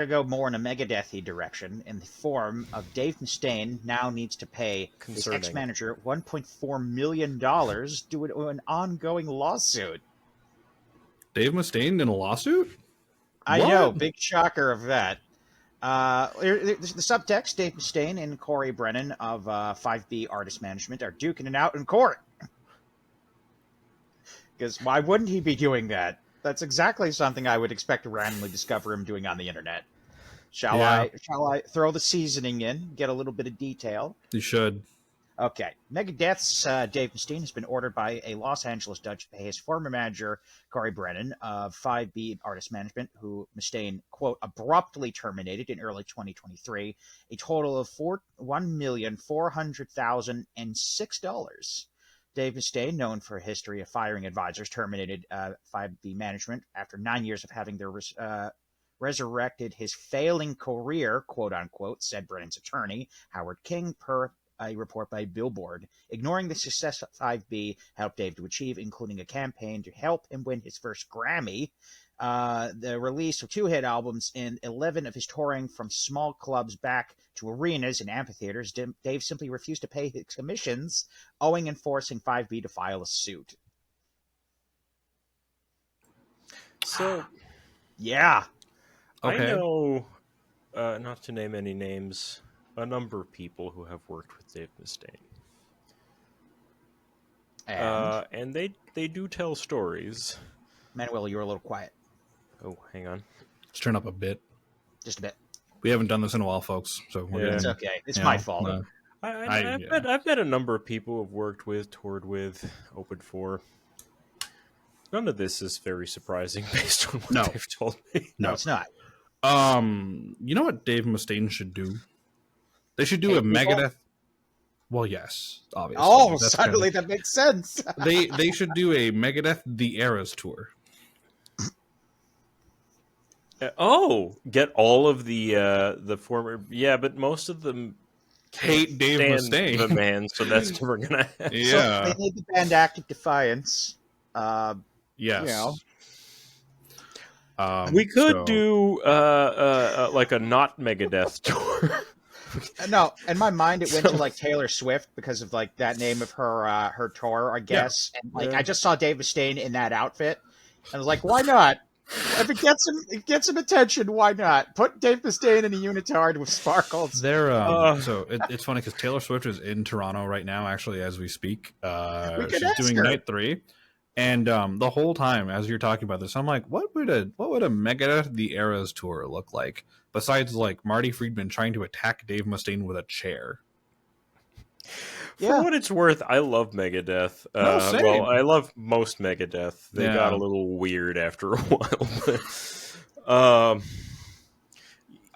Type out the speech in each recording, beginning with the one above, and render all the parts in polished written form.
to go more in a Megadethy direction in the form of Dave Mustaine now needs to pay his ex-manager $1.4 million due to an ongoing lawsuit. Dave Mustaine in a lawsuit? I know, big shocker of that. The subtext, Dave Mustaine and Corey Brennan of 5B Artist Management are duking it out in court. Because why wouldn't he be doing that? That's exactly something I would expect to randomly discover him doing on the internet. Shall I throw the seasoning in, get a little bit of detail? You should. Okay. Megadeth's Dave Mustaine has been ordered by a Los Angeles judge to pay his former manager, Corey Brennan, of 5B Artist Management, who Mustaine, quote, abruptly terminated in early 2023, a total of $1,400,006. Dave Mustaine, known for a history of firing advisors, terminated 5B Management after 9 years of having their resurrected his failing career, quote unquote, said Brennan's attorney, Howard King, per a report by Billboard. Ignoring the success 5B helped Dave to achieve, including a campaign to help him win his first Grammy, the release of 2 hit albums, and 11 of his touring from small clubs back to arenas and amphitheaters. Dave simply refused to pay his commissions, owing and forcing 5B to file a suit. So, yeah. Okay. I know, not to name any names, a number of people who have worked with Dave Mustaine. And they do tell stories. Manuel, you're a little quiet. Oh, hang on. Let's turn up a bit. Just a bit. We haven't done this in a while, folks. So it's okay. It's my fault. I've met a number of people who've worked with, toured with, opened for. None of this is very surprising based on what they've told me. No, it's not. You know what Dave Mustaine should do? They should do a Megadeth. Well, yes, obviously. Oh, suddenly that makes sense. they should do a Megadeth The Eras tour. Get all of the former, but most of them hate Dave Mustaine, the man, so that's never gonna happen. Yeah, so they need the band Active Defiance. Yes, you know. We could do like a not Megadeth tour. No, in my mind it went to like Taylor Swift because of like that name of her tour, I guess. Yeah. And like I just saw Dave Mustaine in that outfit, and I was like, why not? If it gets him attention, why not? Put Dave Mustaine in a unitard with sparkles. So it's funny because Taylor Swift is in Toronto right now, actually, as we speak. She's doing night 3, and the whole time as you're talking about this, I'm like, what would a Megadeth The Eras tour look like? Besides, like Marty Friedman trying to attack Dave Mustaine with a chair. For what it's worth, I love Megadeth. Well, I love most Megadeth. They got a little weird after a while.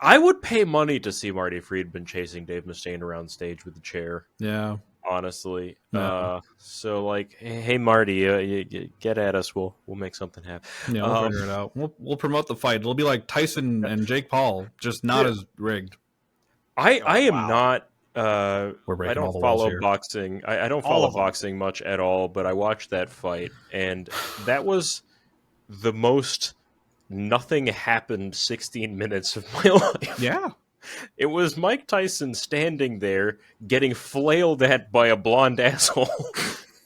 I would pay money to see Marty Friedman chasing Dave Mustaine around stage with a chair. Yeah. Honestly. So, like, hey, Marty, you get at us. We'll make something happen. Yeah, we'll figure it out. We'll promote the fight. It'll be like Tyson and Jake Paul, just not as rigged. I am not... I don't follow boxing. I don't follow boxing much at all, but I watched that fight, and that was the most nothing happened 16 minutes of my life. Yeah. It was Mike Tyson standing there getting flailed at by a blonde asshole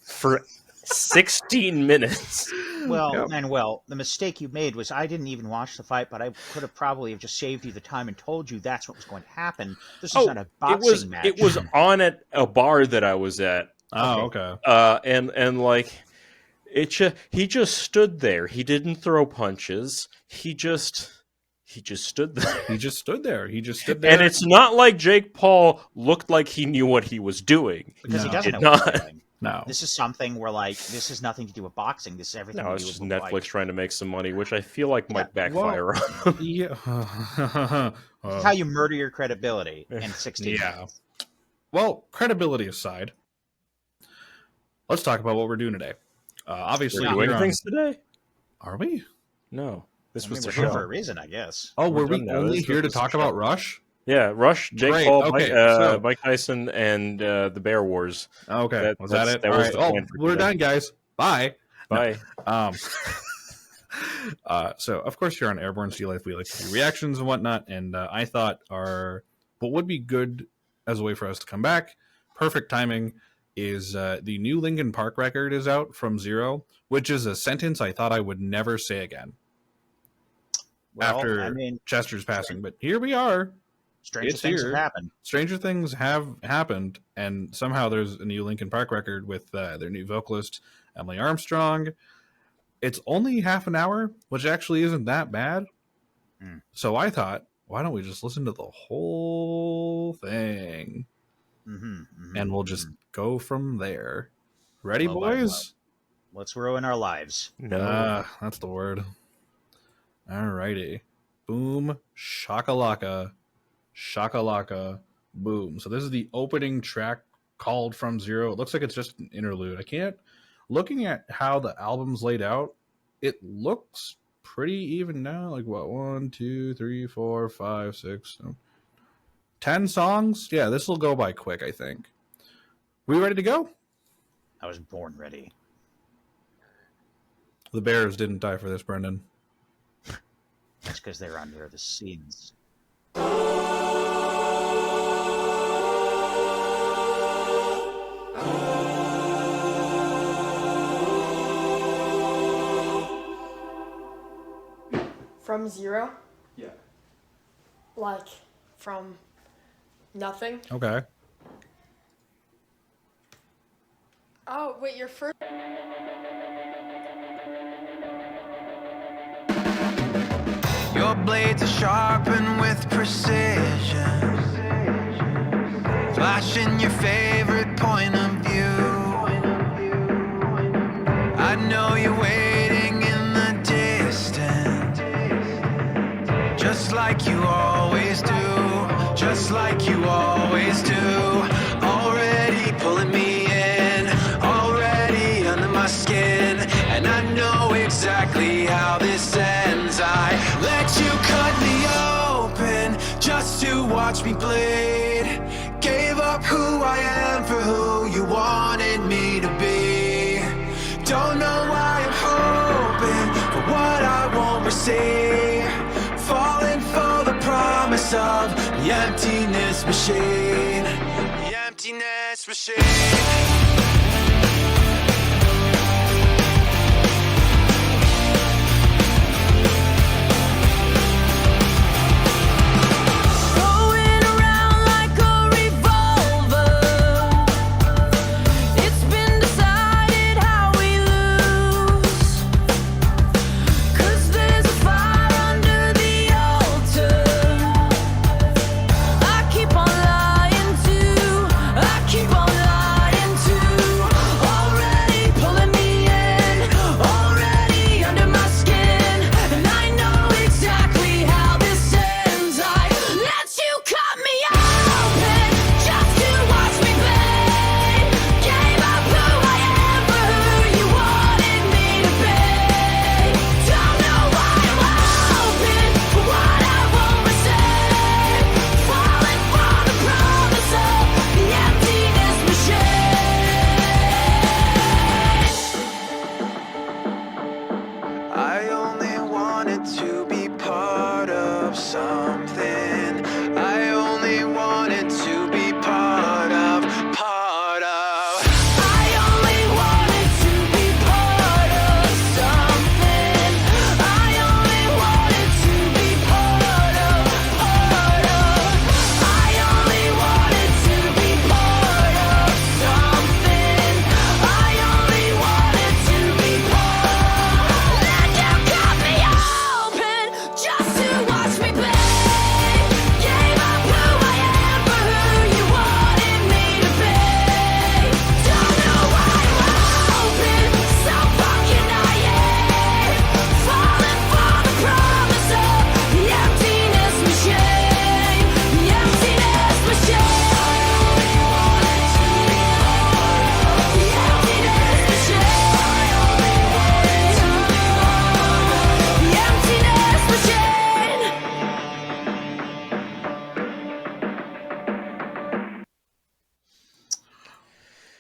for 16 minutes. Well, Manuel, the mistake you made was I didn't even watch the fight, but I could have probably just saved you the time and told you that's what was going to happen. This is not a boxing match. It was on at a bar that I was at. Oh, okay. And like, he just stood there. He didn't throw punches. He just stood there. He just stood there. And it's not like Jake Paul looked like he knew what he was doing. Because he doesn't know what he's doing. No. This is something where, like, this has nothing to do with boxing. This is everything to do with it's just Netflix trying to make some money, which I feel like might backfire on them. Yeah. This is how you murder your credibility in 16 minutes. Well, credibility aside, let's talk about what we're doing today. Obviously, we're doing things today? Are we? No. This was the show show. For a reason, I guess. Oh, were we only here to talk about Rush? Yeah, Rush, Jake Paul, Mike Tyson, and the Bear Wars. Okay, was that it? That was the plan for we're done, guys. Bye. Bye. No. So, of course, you're on Airborne Sea Life. We like to do reactions and whatnot. And I thought what would be good as a way for us to come back, perfect timing, is the new Linkin Park record is out, From Zero, which is a sentence I thought I would never say again after Chester's passing. But here we are. Stranger things have happened. Stranger things have happened, and somehow there's a new Linkin Park record with their new vocalist, Emily Armstrong. It's only half an hour, which actually isn't that bad. So I thought, why don't we just listen to the whole thing? And we'll just go from there. Ready, boys? Let's ruin our lives. No. That's the word. Alrighty. Boom. Shakalaka. Shakalaka. Boom. So this is the opening track called From Zero. It looks like it's just an interlude. Looking at how the album's laid out, it looks pretty even now. Like what? 1, 2, 3, 4, 5, 6, 7, 10 songs? Yeah, this will go by quick, I think. We ready to go? I was born ready. The Bears didn't die for this, Brendan. That's because they're under the scenes. From zero? Yeah. Like, from nothing? Okay. Oh, wait, your first... Your blades are sharpened with precision, flashing your favorite point of view. I know you're waiting in the distance, just like you always do, just like you always do. Already pulling me in, already under my skin, and I know exactly how this ends. I let you cut me open just to watch me bleed. Gave up who I am for who you wanted me to be. Don't know why I'm hoping for what I won't receive. Falling for the promise of the emptiness machine. The emptiness machine.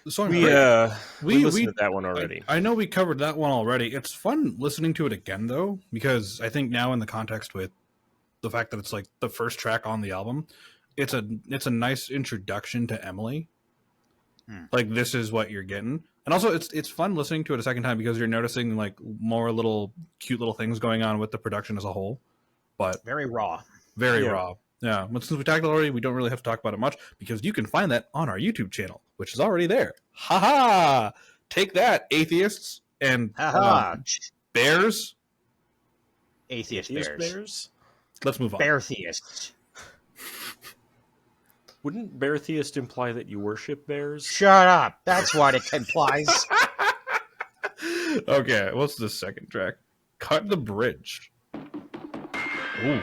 The song we listened to that one already. I know we covered that one already. It's fun listening to it again, though, because I think now in the context with the fact that it's like the first track on the album, it's a nice introduction to Emily. Like, this is what you're getting. And also, it's fun listening to it a second time because you're noticing like more little cute little things going on with the production as a whole. But very raw. Very raw. Yeah. But since we talked already, we don't really have to talk about it much because you can find that on our YouTube channel, which is already there. Ha ha! Take that, atheists and bears. Atheist bears. Let's move on. Bear theists. Wouldn't bear theist imply that you worship bears? Shut up. That's what it implies. Okay, what's the second track? Cut the Bridge. Ooh.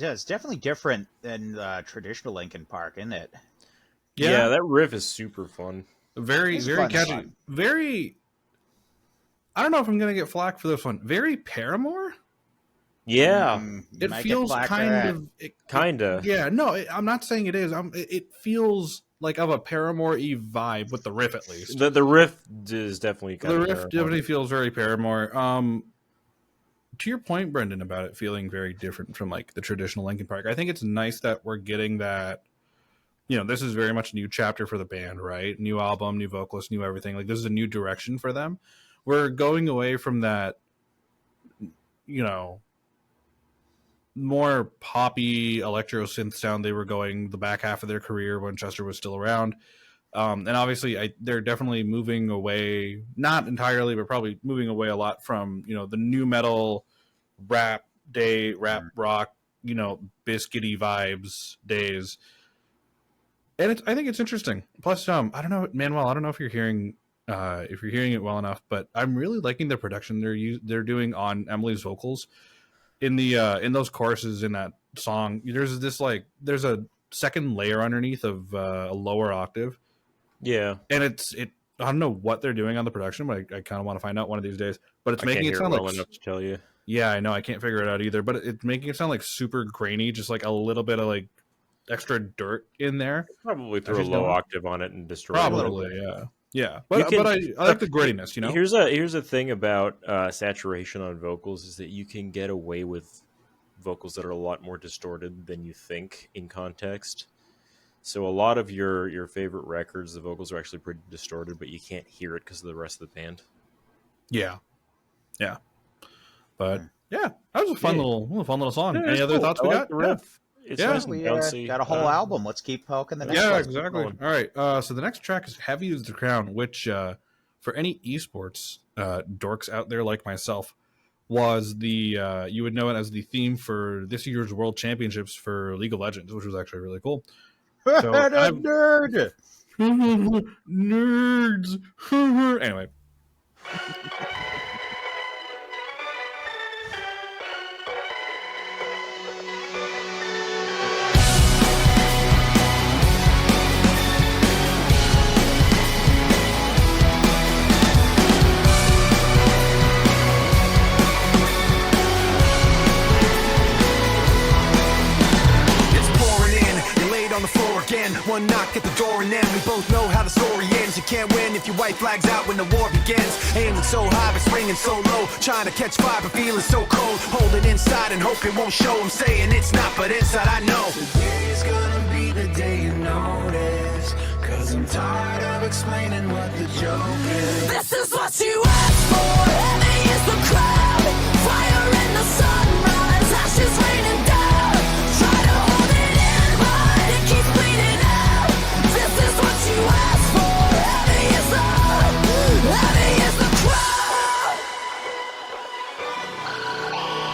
Yeah, it's definitely different than traditional Linkin Park, isn't it? Yeah, that riff is super fun. Very catchy. Fun. Very. I don't know if I'm gonna get flack for this one. Very Paramore. Yeah, It feels kinda. Yeah, no, I'm not saying it is. It feels like of a Paramore-y vibe with the riff, at least. The riff is definitely the riff definitely feels very Paramore. To your point, Brendan, about it feeling very different from like the traditional Linkin Park, I think it's nice that we're getting that. This is very much a new chapter for the band, right? New album, new vocalist, new everything. Like, this is a new direction for them. We're going away from that, more poppy electro synth sound they were going the back half of their career when Chester was still around. And obviously they're definitely moving away, not entirely, but probably moving away a lot from, the new metal rap rock, biscuity vibes days. And I think it's interesting. Plus, I don't know, Manuel, I don't know if you're hearing it well enough, but I'm really liking the production they're doing on Emily's vocals. In those choruses in that song, there's a second layer underneath of a lower octave. Yeah, and I don't know what they're doing on the production, but I kind of want to find out one of these days. But it's making it sound well enough to tell you. Yeah, I know, I can't figure it out either. But it's making it sound like super grainy, just like a little bit of like extra dirt in there. Probably threw a low octave on it and destroyed it. Probably, yeah. But I like the grittiness, Here's a thing about saturation on vocals is that you can get away with vocals that are a lot more distorted than you think in context. So a lot of your favorite records, the vocals are actually pretty distorted, but you can't hear it because of the rest of the band. Yeah. But that was a fun little song. Yeah, Any other cool. thoughts we got? The riff. It's nice and we bouncy. got a whole album. Let's keep poking the next one. Yeah, exactly. All right. So the next track is "Heavy Is the Crown," which for any esports dorks out there like myself was the you would know it as the theme for this year's World Championships for League of Legends, which was actually really cool. So nerd. Nerds. Anyway. One knock at the door and then we both know how the story ends. You can't win if your white flag's out when the war begins. Aiming so high but springing so low, trying to catch fire but feeling so cold. Holding inside and hope it won't show. I'm saying it's not, but inside I know today's gonna be the day you notice. Cause I'm tired of explaining what the joke is. This is what you asked for. Heavy is the crowd. Fire in the sunrise. Ashes raining down. Try to hold it in, but it keeps bleeding out. This is what you asked for. Heavy is the crowd.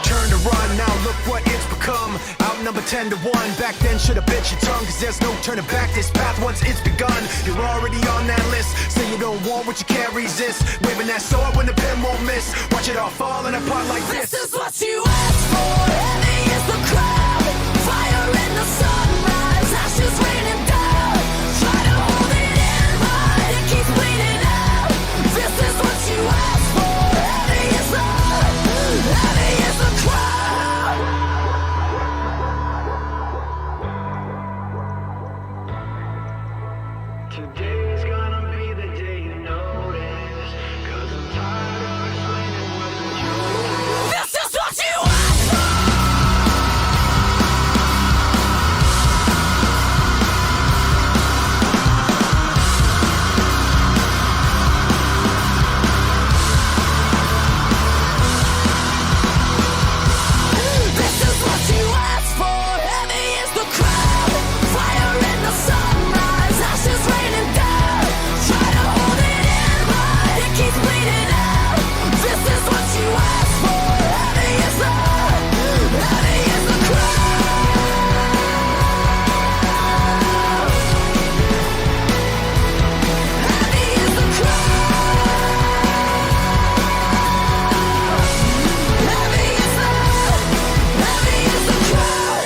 Turn to run, now look what it's become. Outnumbered 10-1. Back then should've bit your tongue, cause there's no turning back. This path once it's begun, you're already on that list. Say you don't want what you can't resist. Waving that sword when the pen won't miss. Watch it all falling apart like this. This is what you asked for. Heavy is the crowd. Fire in the sunrise. Ashes raining down. Try to hold it in, but it keeps bleeding out. This is what you asked for. Heavy is the crowd. Today's gonna be the day you notice. Cause I'm tired of explaining what the joke is. This is what you asked for! This is what you asked for. Heavy is the crowd. Fire in the sunrise. Ashes raining down. Try to hold it in, but it keeps bleeding out. This is what you asked for. Heavy is the crowd. Heavy is the crowd. Heavy is the crowd.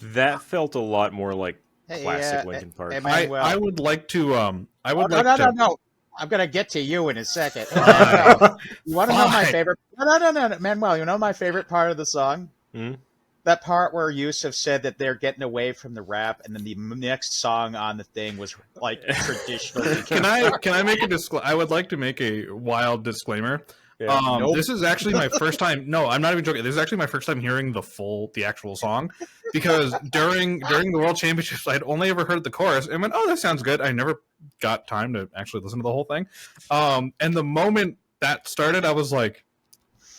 That felt a lot more like Hey, Classic Linkin Park. Emmanuel. I would like to I would no. I'm gonna get to you in a second. Manuel, you want to know my favorite? No, Manuel. You know my favorite part of the song? Hmm? That part where Yusuf said that they're getting away from the rap, and then the next song on the thing was like traditionally. Can I make a disclaimer? I would like to make a wild disclaimer. Yeah. Nope. This is actually my first time. No, I'm not even joking. This is actually my first time hearing the actual song, because during the World Championships, I'd only ever heard the chorus and went, "Oh, that sounds good." I never got time to actually listen to the whole thing. And the moment that started, I was like,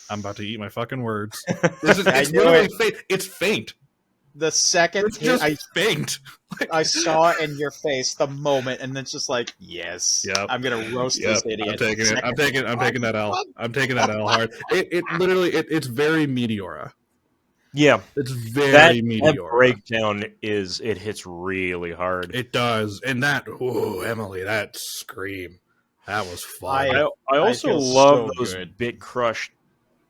"I'm about to eat my fucking words." It's literally faint. It's faint. The second It's just faint. I saw it in your face the moment, and then it's just like, yes, Yep. I'm gonna roast this idiot. I'm taking it. I'm taking that L. I'm taking that L hard. It literally it's very Meteora. Yeah, It's very that Meteora. breakdown it hits really hard. It does, and that Emily, that scream, that was fun. I also feel love so those good. bit crushed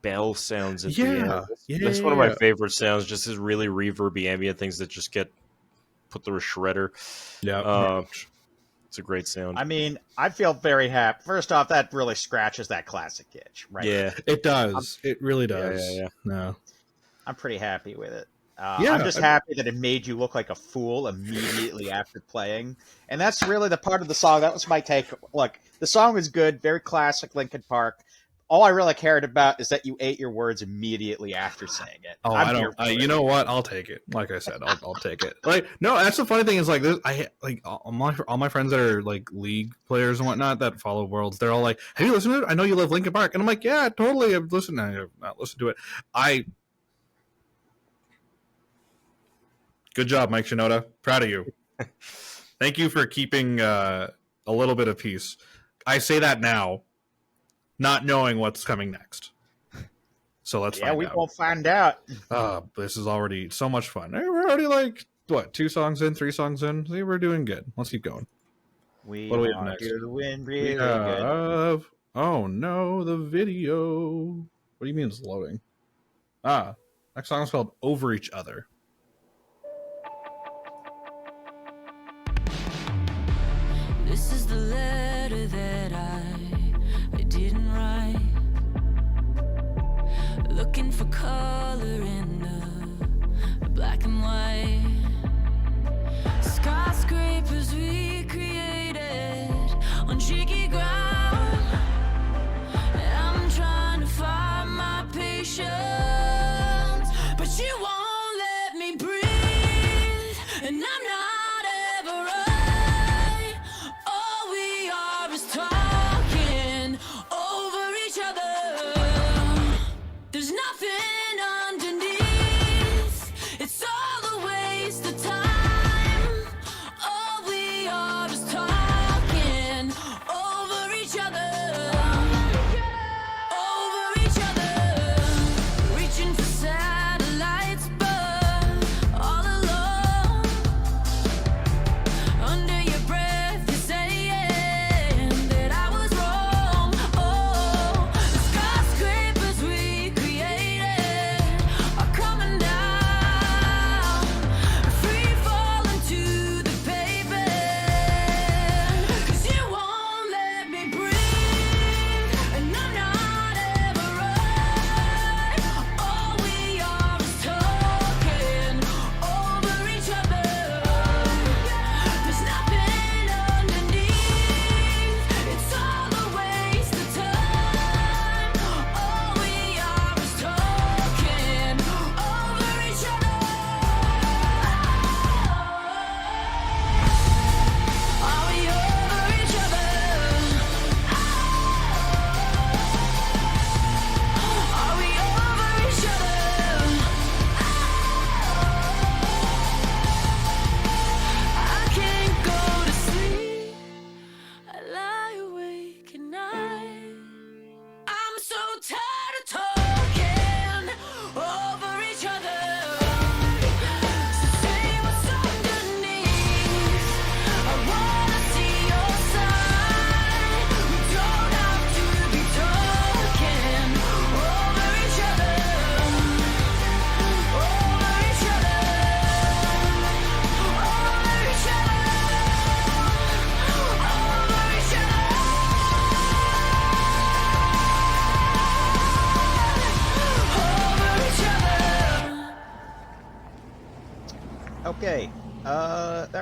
bell sounds at the end. Yeah, That's one of my favorite sounds. Just these really reverby ambient things that just get put through a shredder. Yeah, It's a great sound. I mean, I feel very happy. First off, that really scratches that classic itch, right? Yeah, it does. It really does. Yeah. No. I'm pretty happy with it. Yeah, I'm just happy that it made you look like a fool immediately after playing. And that's really the part of the song. That was my take. Look, the song was good, very classic Linkin Park. All I really cared about is that you ate your words immediately after saying it. Oh, I'm I here don't. for it. You know what? I'll take it. Like I said, I'll take it. Like, no, that's the funny thing is like this. I like all my friends that are like League players and whatnot that follow Worlds. They're all like, "Have you listened to it? I know you love Linkin Park," and I'm like, "Yeah, totally. I've listened. I have not listened to it." Good job, Mike Shinoda. Proud of you. Thank you for keeping a little bit of peace. I say that now, not knowing what's coming next. So let's find we out. will find out. This is already so much fun. Hey, we're already like, what, 2 songs in, 3 songs in? See, we're doing good. Let's keep going. What do we have next? Doing really We good. have, oh no, the video. What do you mean it's loading? Next song is called Over Each Other. This is the letter that I didn't write. Looking for color in the black and white. Skyscrapers we created on shaky ground. I'm trying to find my patience, but you won't let me breathe, and I'm not ever right. All we are is talking over each other. There's nothing underneath. It's all a waste of time. All we are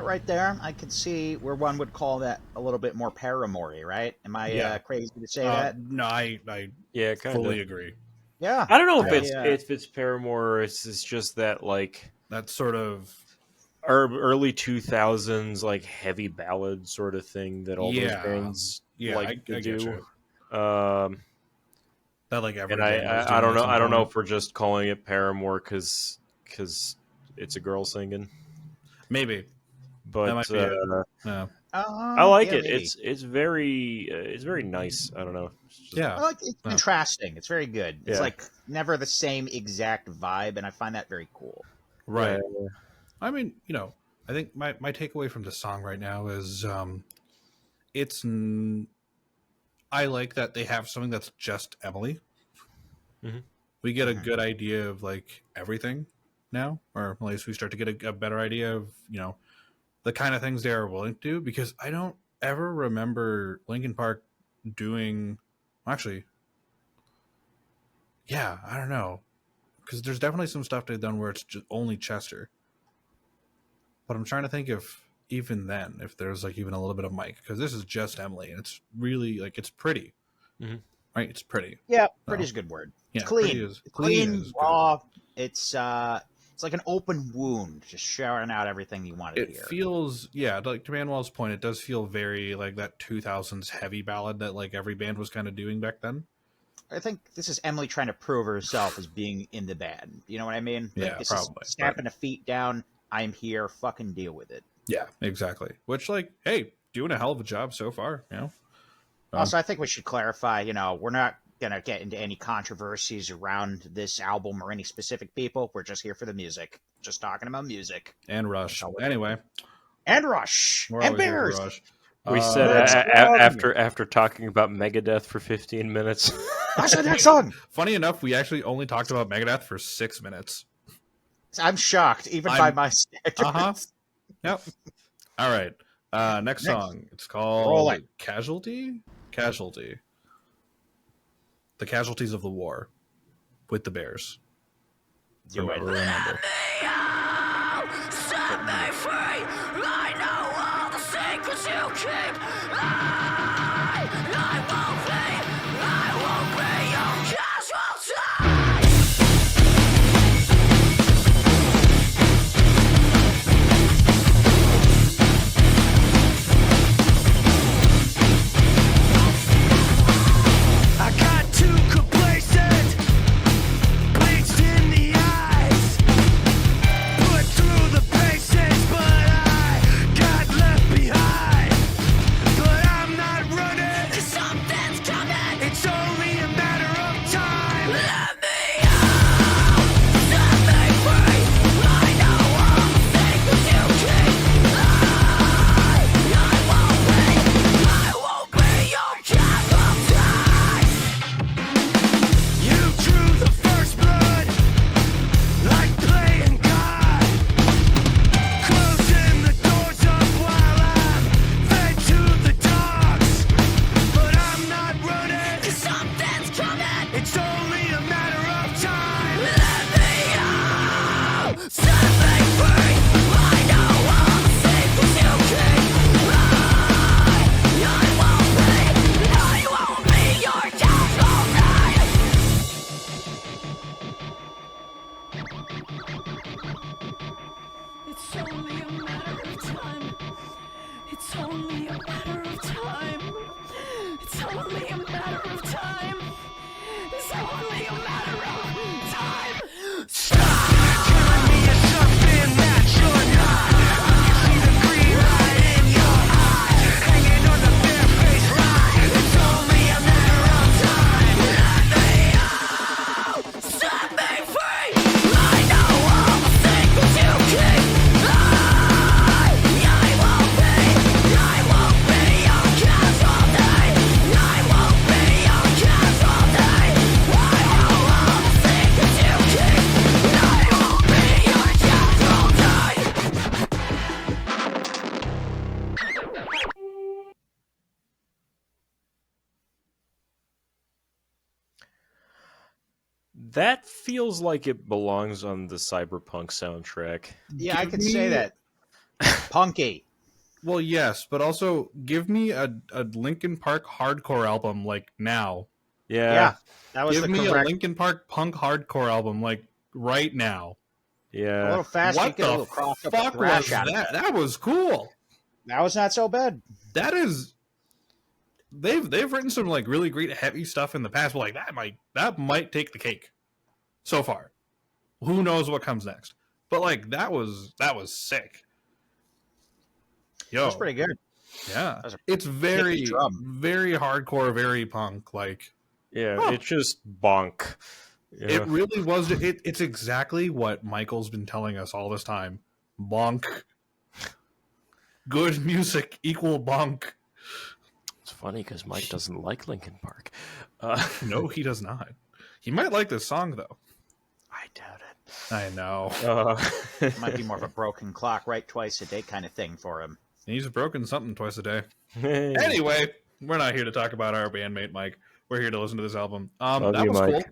That right there, I could see where one would call that a little bit more Paramore-y, right? Am I crazy to say that? No, I Yeah, kind fully of. agree. Yeah. I don't know if I, it's Paramore or it's just that like That sort of early 2000s like heavy ballad sort of thing that all those bands like to I get do. you. That like every And band was I doing don't at know. some I don't know point. if we're just calling it Paramore because it's a girl singing. Maybe that But might be it. Yeah. I like yeah, it. maybe. It's very nice. I don't know. It's just- Yeah. I like it's contrasting. It's very good. It's Yeah. like never the same exact vibe, and I find that very cool. Right. Yeah. I mean, I think my takeaway from the song right now is I like that they have something that's just Emily. Mhm. We get a good idea of like everything now, or at least we start to get a better idea of the kind of things they are willing to do. Because I don't ever remember Linkin Park doing, actually, yeah, I don't know, because there's definitely some stuff they've done where it's just only Chester. But I'm trying to think if even then, if there's like even a little bit of Mike, because this is just Emily, and it's really like it's pretty, right? It's pretty. Yeah, pretty's a good word. Yeah, It's clean. pretty is- It's clean clean, is raw. It's like an open wound, just showering out everything you wanted to It hear. feels, like to Manuel's point, it does feel very like that 2000s heavy ballad that like every band was kind of doing back then. I think this is Emily trying to prove herself as being in the band. You know what I mean? Yeah, this probably, is snapping the feet down. I'm here. Fucking deal with it. Yeah, exactly. Which, like, hey, doing a hell of a job so far. Also, I think we should clarify. We're not gonna get into any controversies around this album or any specific people. We're just here for the music. Just talking about music. And Rush. Anyway, And Rush. we're And always here for Bears. Rush. We said Next song. after talking about Megadeth for 15 minutes. That's the next song. Funny enough, we actually only talked about Megadeth for 6 minutes. I'm shocked, even by my standards. Uh-huh. Yep. All right. Next song. It's called Roll it. Casualty? Casualty. The Casualties of the War with the Bears. Remember. Set me free. I know all the secrets you keep. I won't be your casualty. I got too complacent, bleached in the eyes, put through the paces, but I got left behind. But I'm not running, Something's coming. it's only a matter of time. Let me out. Set me free. I know all the secrets you keep. I won't be your casualty. You drew the first blood, like playing God, closing the doors up while I'm fed to the dogs. But I'm not running, Something's coming. it's only a matter of time. Let me out. Set me free. I know all the secrets you keep. I won't be your casualty. It's only a matter of time. It's only a matter of time. It's only a matter of time. It's only a matter of time. Stop! Telling me it's something that you're not. You see the green light in your eye, hanging on the bare-faced lie. It's only a matter of time. Set me free! I know all the secrets you keep. I won't be your casualty. I won't be your casualty. I know all the secrets you keep. I won't be your casualty. That feels like it belongs on the Cyberpunk soundtrack. Yeah, I could say that. Punky. Well, yes, but also give me a Linkin Park hardcore album like now. Yeah, that was Give the me correct. a Linkin Park punk hardcore album like right now. A Yeah. little fast. You What get a the little cross up fuck was thrash out of that? it. That was cool. That was not so bad. That is. They've written some like really great heavy stuff in the past, but like that might take the cake. So far, who knows what comes next? But like that was sick. Yo, That's pretty good. yeah, was a it's very kicky drum. very hardcore, very punk. Like Yeah, Huh. it's just bonk. Yeah. it really was. It's exactly what Michael's been telling us all this time. Bonk. Good music equal bonk. It's funny because Mike doesn't like Linkin Park. No, he does not. He might like this song though. I doubt it. I know. Might be more of a broken clock, right? Twice a day kind of thing for him. He's broken something twice a day. Hey. Anyway, we're not here to talk about our bandmate Mike. We're here to listen to this album. Love That you, was Mike. cool.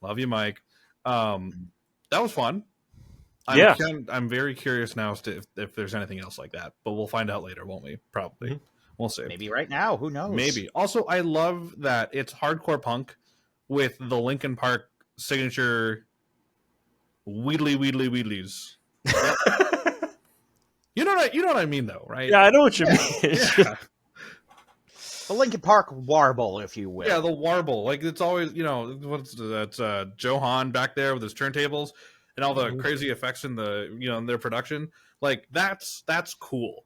Love you, Mike. That was fun. Yeah. I'm very curious now as to if there's anything else like that, but we'll find out later, won't we? Probably. We'll see. Maybe right now. Who knows? Maybe. Also, I love that it's hardcore punk with the Linkin Park signature wheedlies. You know what I mean, though, right? Yeah, I know what you mean. Yeah. The Linkin Park warble, if you will. Yeah, the warble. Like it's always, what's that's Johan back there with his turntables and all the crazy effects in the in their production. Like that's cool.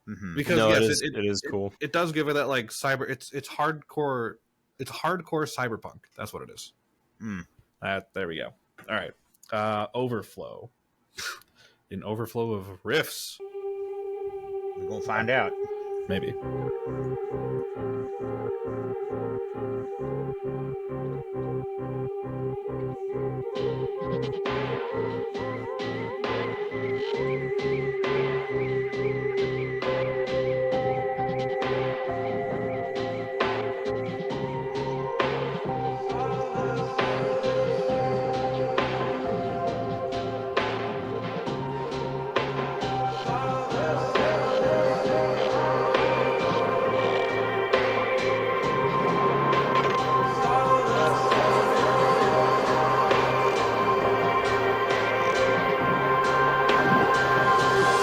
Mhm. Because No, yes, it is cool. It does give it that like cyber. It's hardcore. It's hardcore cyberpunk. That's what it is. Mm. There we go. All right. Overflow. An overflow of riffs. We're going to find out. Maybe.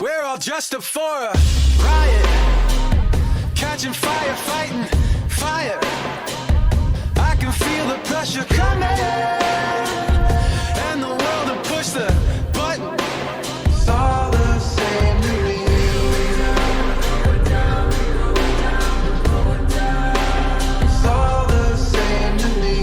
We're all just up for a riot, catching fire, fighting fire. I can feel the pressure coming, and the world to push the button. It's all the same to me. It's all the same to me.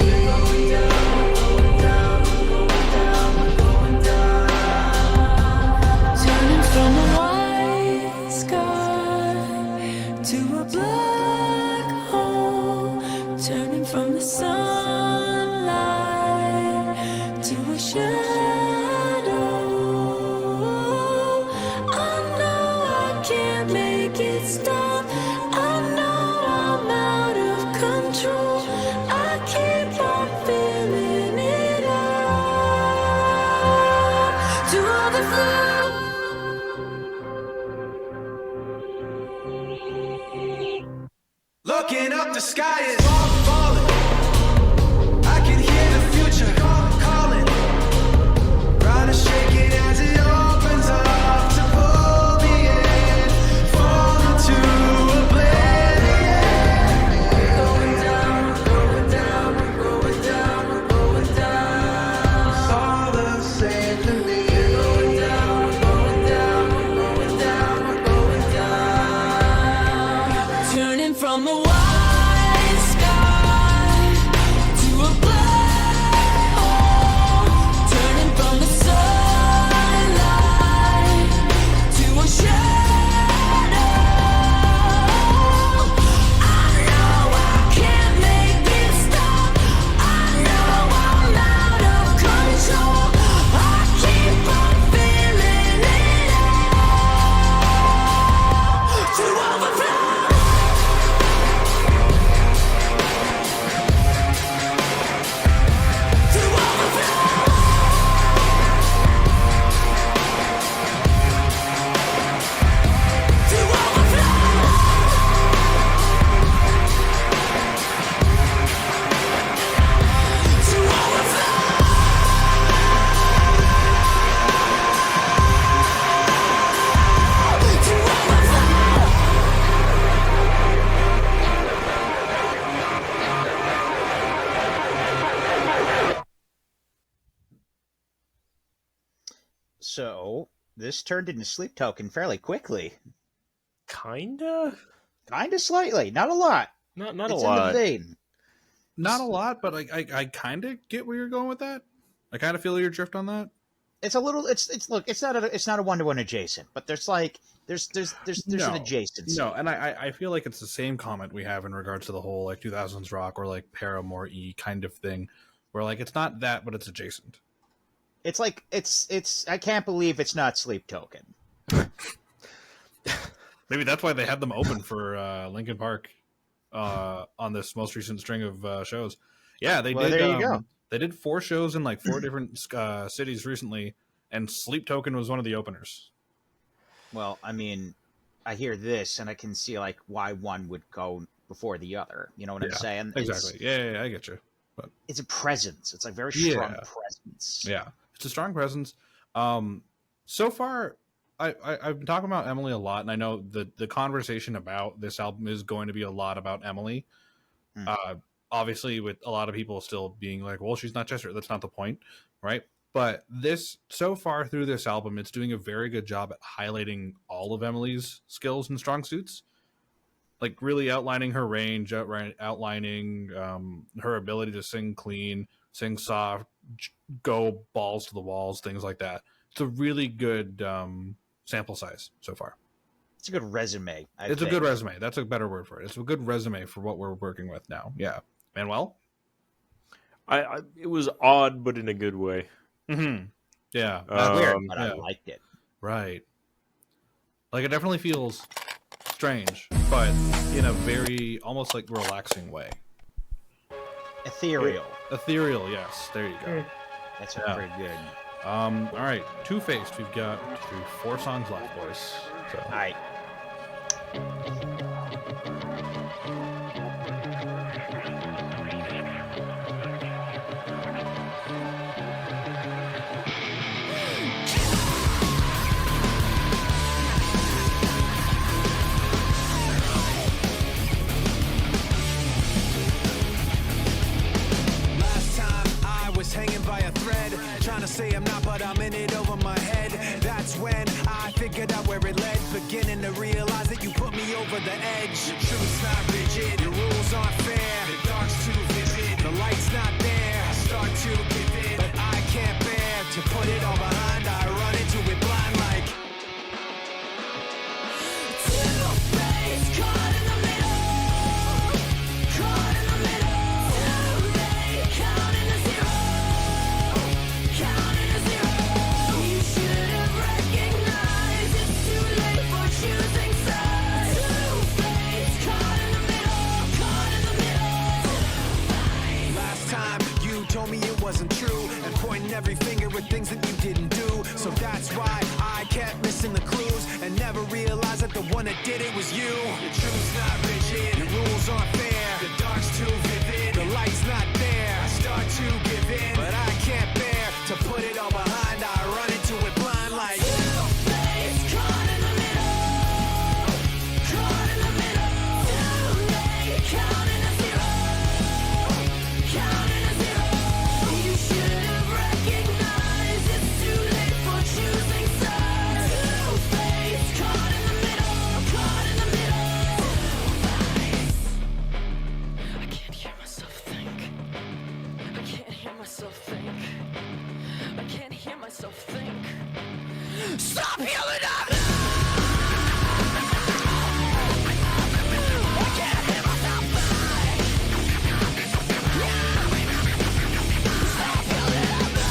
Turning from a white sky to a black hole, turning from the sunlight to a shadow. I know I can't make it stop. I know I'm out of control. I keep on feeling it up to overflow. Looking up, the sky is falling. I can hear the future calling. Trying to shake it as it opens up to pull me in, fall into oblivion. Going down, going down, going down, going down. It's all the same to me. Going down, going down, going down, going down. Turning from the white sky So this turned into Sleep Token fairly quickly. Kinda? Kinda slightly, not a lot. Not It's a lot. in the vein. Not a lot, but I kind of get where you're going with that. I kind of feel your drift on that. It's a little. It's look. It's not a 1-to-1 adjacent, but there's like there's an adjacency. No, and I feel like it's the same comment we have in regards to the whole like 2000s rock or like Paramore-y kind of thing, where like it's not that, but it's adjacent. It's like it's. I can't believe it's not Sleep Token. Maybe that's why they had them open for Linkin Park on this most recent string of shows. Yeah, they did. There you go. They did 4 shows in like 4 different cities recently, and Sleep Token was one of the openers. Well, I mean, I hear this, and I can see like why one would go before the other. You know what I'm saying? Exactly. Yeah, I get you. But it's a presence. It's a very strong presence. Yeah, it's a strong presence. So far, I've been talking about Emily a lot, and I know the conversation about this album is going to be a lot about Emily. Obviously, with a lot of people still being like, well, she's not Chester. That's not the point, right? But so far through this album, it's doing a very good job at highlighting all of Emily's skills and strong suits. Like really outlining her range, outlining her ability to sing clean, sing soft, go balls to the walls, things like that. It's a really good sample size so far. It's a good resume. It's a good resume. That's a better word for it. It's a good resume for what we're working with now. Yeah. Manuel? It was odd, but in a good way. Mm-hmm. Yeah. Weird, but I liked it. Right. Like it definitely feels strange, but in a very almost like relaxing way. Ethereal. Ethereal, yes. There you go. That's pretty good. All right. Two-Faced. We've got 4 songs left, boys. So. All right. Hanging by a thread, trying to say I'm not, but I'm in it over my head. That's when I figured out where it led, beginning to realize that you put me over the edge. The truth's not rigid, your rules aren't fair, the dark's too vivid, the light's not there. I start to give in, but I can't bear to put it all behind. I run into it blind like two-faced, caught in the middle, caught in the middle, too late, counting the zero. Wasn't true, and pointing every finger at things that you didn't do. So that's why I kept missing the clues and never realized that the one that did it was you. Your truth's not rigid, your rules aren't fair, the dark's too vivid, the light's not there. I start to give in, but I can't bear to put it all behind. I run into it blind like two-faced, caught in the middle, caught in the middle, too late, counting a zero, counting a zero. Stop yelling at me! I can't hear myself think. Stop yelling at me! Stop yelling at me!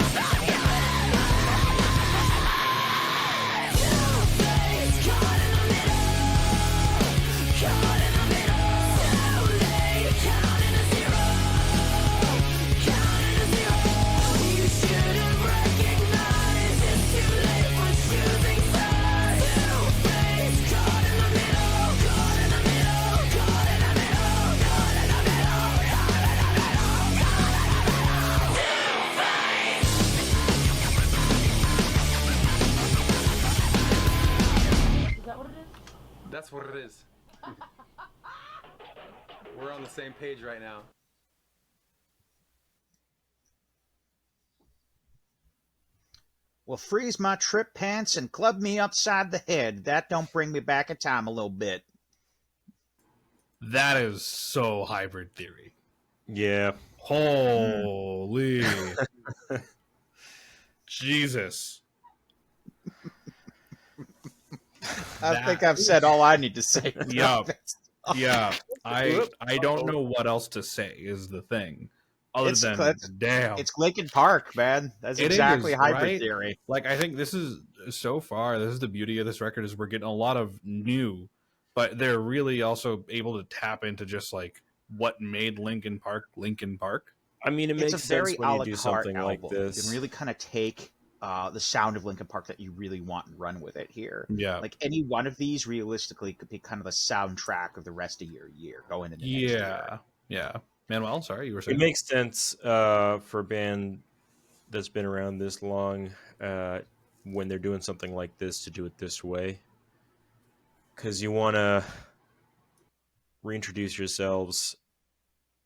Stop yelling at me! Two-faced, caught in the middle, caught in the middle, too late, counting a zero. That's what it is. We're on the same page right now. Well, freeze my trip pants and club me upside the head. That don't bring me back in time a little bit. That is so Hybrid Theory. Yeah. Holy Jesus. I think I've said all I need to say. Yeah. Yeah. I don't know what else to say is the thing. Other than damn. It's Linkin Park, man. That's exactly Hybrid Theory. Like, I think this is the beauty of this record is we're getting a lot of new, but they're really also able to tap into just like what made Linkin Park Linkin Park. I mean, it makes sense when you do something like this. You can really kind of take the sound of Linkin Park that you really want and run with it here. Yeah. Like any one of these realistically could be kind of the soundtrack of the rest of your year going into next year. Yeah. Manuel, sorry, you were saying. It makes sense for a band that's been around this long when they're doing something like this to do it this way. Because you want to reintroduce yourselves.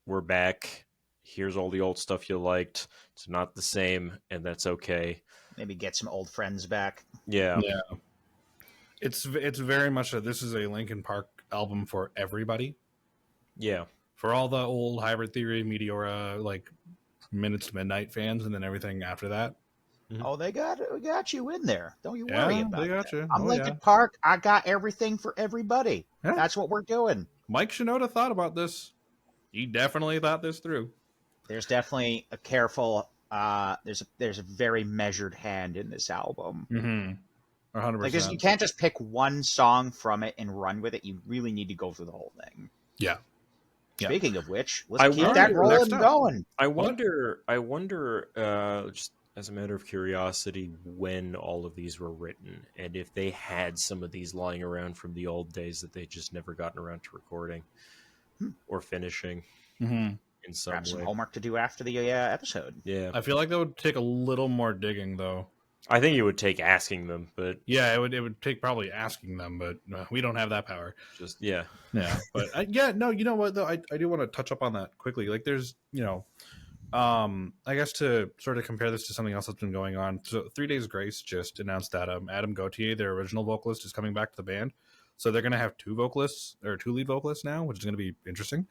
We're back. Here's all the old stuff you liked. It's not the same, and that's okay. Maybe get some old friends back. Yeah. It's very much this is a Linkin Park album for everybody. Yeah. For all the old Hybrid Theory, Meteora, like Minutes to Midnight fans, and then everything after that. Mm-hmm. Oh, we got you in there. Don't you worry about they got that. you. I'm Linkin Park. I got everything for everybody. Yeah. That's what we're doing. Mike Shinoda thought about this. He definitely thought this through. There's definitely a careful. There's a very measured hand in this album. 100%. Like you can't just pick one song from it and run with it. You really need to go through the whole thing. Yeah. Speaking of which, let's keep that rolling and going. I wonder, just as a matter of curiosity, when all of these were written, and if they had some of these lying around from the old days that they just never gotten around to recording or finishing in some Perhaps way. some homework to do after the episode. Yeah, I feel like that would take a little more digging, though. I think it would take asking them, but yeah, it would take probably asking them, but we don't have that power. Just But you know what though, I do want to touch up on that quickly. Like, there's I guess to sort of compare this to something else that's been going on. So 3 Days Grace just announced that Adam Gauthier, their original vocalist, is coming back to the band. So they're going to have two lead vocalists now, which is going to be interesting.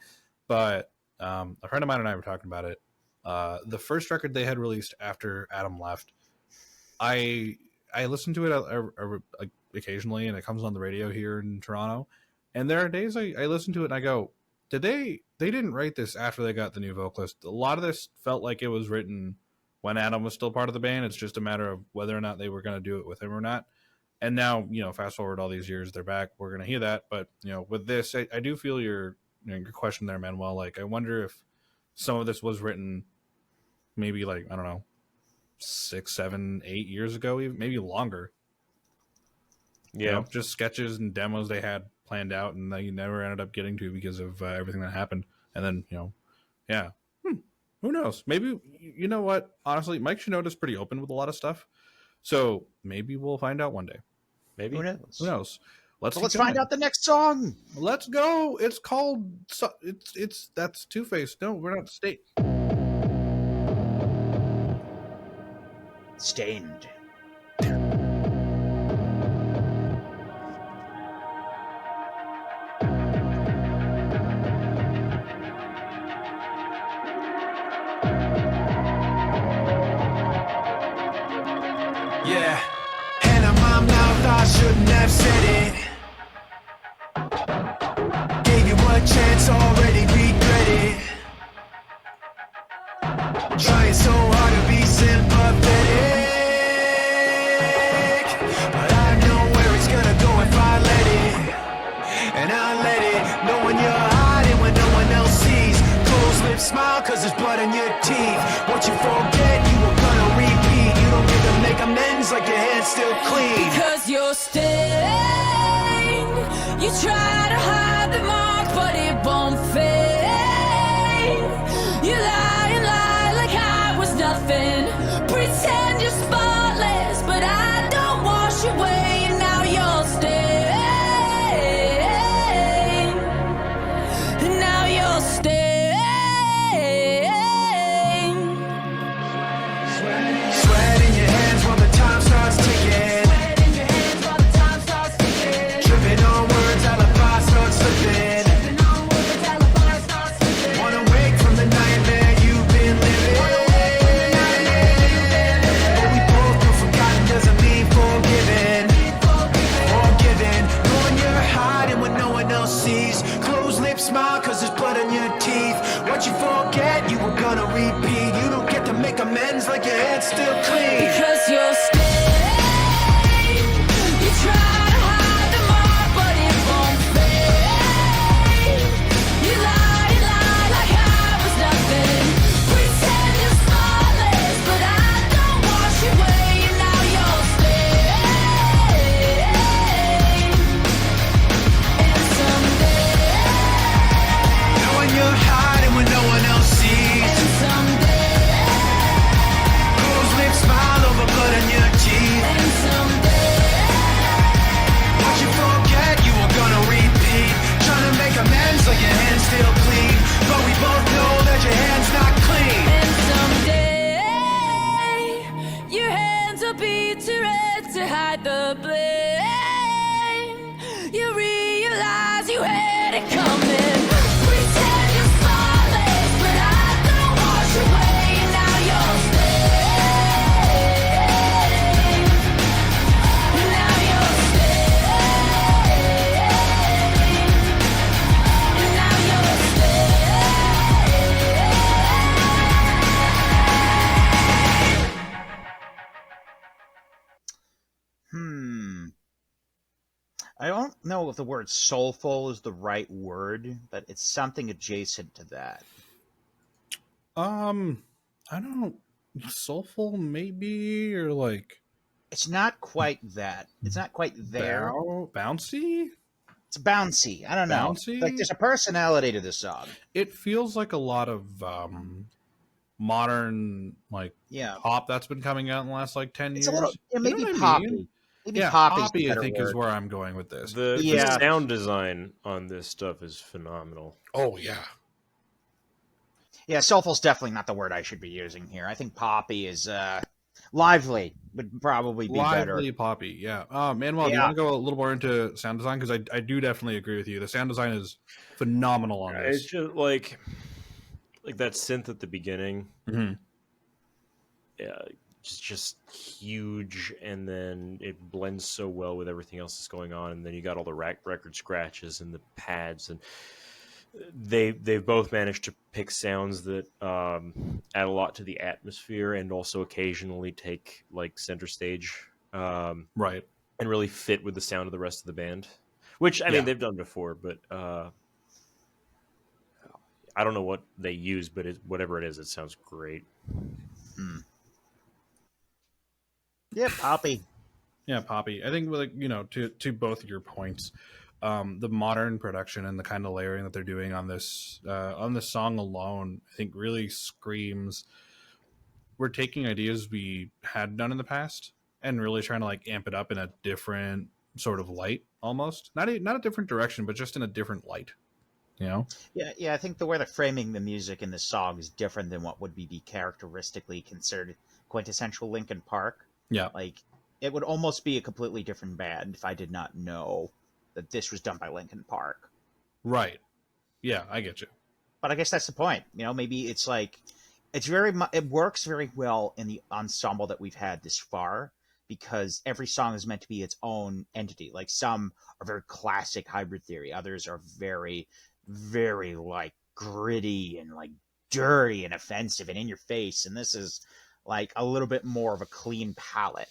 But a friend of mine and I were talking about it. The first record they had released after Adam left, I listen to it occasionally, and it comes on the radio here in Toronto. And there are days I listen to it and I go, they didn't write this after they got the new vocalist. A lot of this felt like it was written when Adam was still part of the band. It's just a matter of whether or not they were going to do it with him or not. And now, fast forward all these years, they're back. We're going to hear that. But, with this, I do feel your question there, Manuel. Like, I wonder if some of this was written maybe like, I don't know, 6, 7, 8 years ago, even maybe longer. Yeah. Just sketches and demos they had planned out and they never ended up getting to because of everything that happened. And then, who knows? Maybe, you know what? Honestly, Mike Shinoda's pretty open with a lot of stuff. So maybe we'll find out one day. Maybe. Who knows? Who knows? Let's find out the next song. Let's go. It's called, that's Two-Face. No, we're not State. Stained. Yeah, hand on my mouth, I shouldn't have said it. Gave you a chance, already regret it. Trying so hard to be sympathetic, but I know where it's gonna go if I let it. And I let it, knowing you're hiding when no one else sees. Closed lips, smile, cause there's blood in your teeth. What you forget, you were gonna repeat. You don't get to make amends like your hands still clean. Because you're stained. You try to hide the mark, but it won't fade. You lie and lie like I was nothing. Pretend you're spotless, but I don't wash away. And now you're stained. And now you're stained. Sweat in your hands while the time's blame. You realize you had it coming. Pretend you're flawless, but I don't wash away, and now you're staying. Now you're staying. Now you're I don't know if the word soulful is the right word, but it's something adjacent to that. I don't soulful maybe, or like It's not quite that. It's not quite there. bouncy. It's bouncy. I don't know. Bouncy? Like there's a personality to this song. It feels like a lot of modern like pop that's been coming out in the last like 10 years. It's a little, maybe You know what I poppy. mean? Maybe Yeah, poppy's poppy the I better think word. is where I'm going with this. The Yeah. sound design on this stuff is phenomenal. Oh yeah. Yeah, soulful's definitely not the word I should be using here. I think poppy is lively would probably be Lively better. poppy, yeah. Manuel, do you Yeah. want to go a little more into sound design? Because I do definitely agree with you. The sound design is phenomenal on It's this. just like that synth at the beginning. Mm-hmm. Yeah, just huge, and then it blends so well with everything else that's going on, and then you got all the record scratches and the pads, and they've both managed to pick sounds that add a lot to the atmosphere, and also occasionally take like center stage, Right. and really fit with the sound of the rest of the band. Which I mean they've done before, but I don't know what they use, but whatever it is, it sounds great. Yeah, poppy. Yeah, poppy. I think like to both your points, the modern production and the kind of layering that they're doing on this song alone, I think really screams we're taking ideas we had done in the past and really trying to like amp it up in a different sort of light, almost not a different direction, but just in a different light. Yeah. I think the way they're framing the music in this song is different than what would be characteristically considered quintessential Linkin Park. Yeah. Like, it would almost be a completely different band if I did not know that this was done by Linkin Park. Right. Yeah, I get you. But I guess that's the point. Maybe it's like, it works very well in the ensemble that we've had this far, because every song is meant to be its own entity. Like, some are very classic Hybrid Theory. Others are very, very, like, gritty and, like, dirty and offensive and in your face. And this is like a little bit more of a clean palette,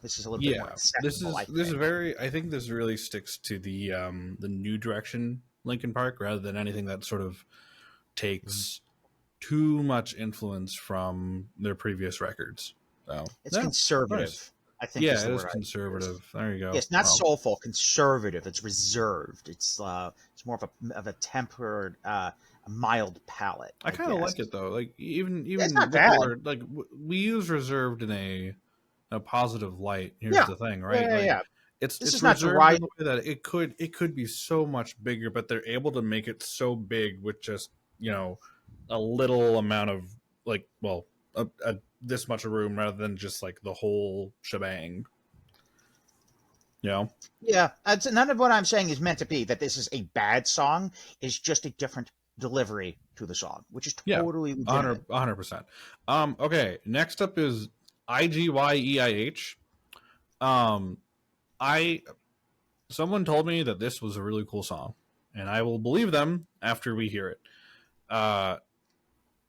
This is a little bit more acceptable. This is very. I think this really sticks to the new direction Linkin Park, rather than anything that sort of takes too much influence from their previous records. So it's conservative. Nice. I think. Yeah, it is conservative. There you go. Yes, not soulful, conservative. It's reserved. It's more of a tempered, a mild palette. I kind of like it though. Like even it's not with bad. the word, like we use reserved in a positive light. Here's the thing, right? Yeah. It's is reserved not right. in the way that it could be so much bigger, but they're able to make it so big with just a little amount of like this much of room, rather than just like the whole shebang. Yeah, none of what I'm saying is meant to be that this is a bad song. It's just a different delivery to the song, which is totally legitimate. 100%. Okay, next up is IGYEIH. Someone told me that this was a really cool song, and I will believe them after we hear it. Or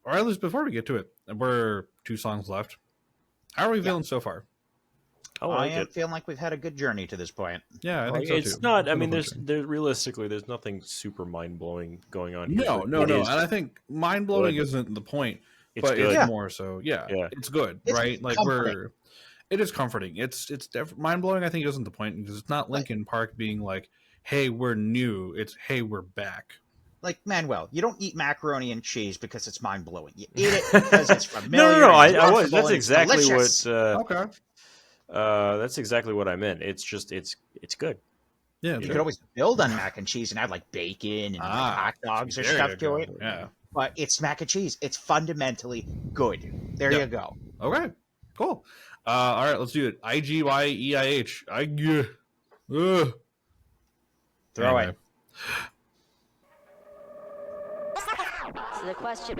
at least before we get to it. We're 2 songs left. How are we feeling so far? I am feeling like we've had a good journey to this point. Yeah, I think so too. It's not. I mean, realistically, there's nothing super mind blowing going on here. No. And I think mind blowing isn't the point, but it's more so. Yeah, it's good, right? Like comforting. It is comforting. It's mind blowing. I think isn't the point, because it's not Linkin Park being like, "Hey, we're new." It's, "Hey, we're back." Like, Manuel, you don't eat macaroni and cheese because it's mind blowing. You eat it because it's familiar. No. That's exactly delicious. what. Okay. That's exactly what I meant. It's just it's good. Yeah, you could always build on mac and cheese and add like bacon and like hot dogs or stuff to it. Yeah, but it's mac and cheese. It's fundamentally good. There you go. Okay, cool. All right, let's do it. IGYEIH. Throw Anyway. it. So the question.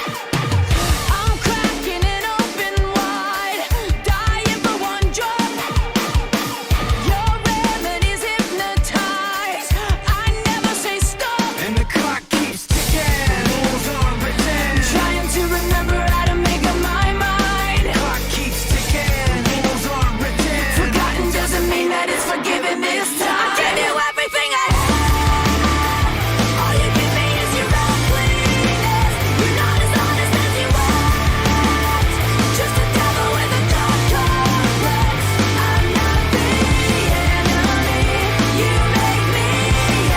I'm cracking it open wide, dying for one drop. Your remedies hypnotize. I never say stop. And the clock keeps ticking, rules unwritten. Trying to remember how to make up my mind. Clock keeps ticking, rules unwritten. Forgotten doesn't mean that it's forgiven this time. I can do everything I have. All you give me is your ugliness. You're not as honest as you act. Just a devil with a dark complex. I'm not the enemy. You make me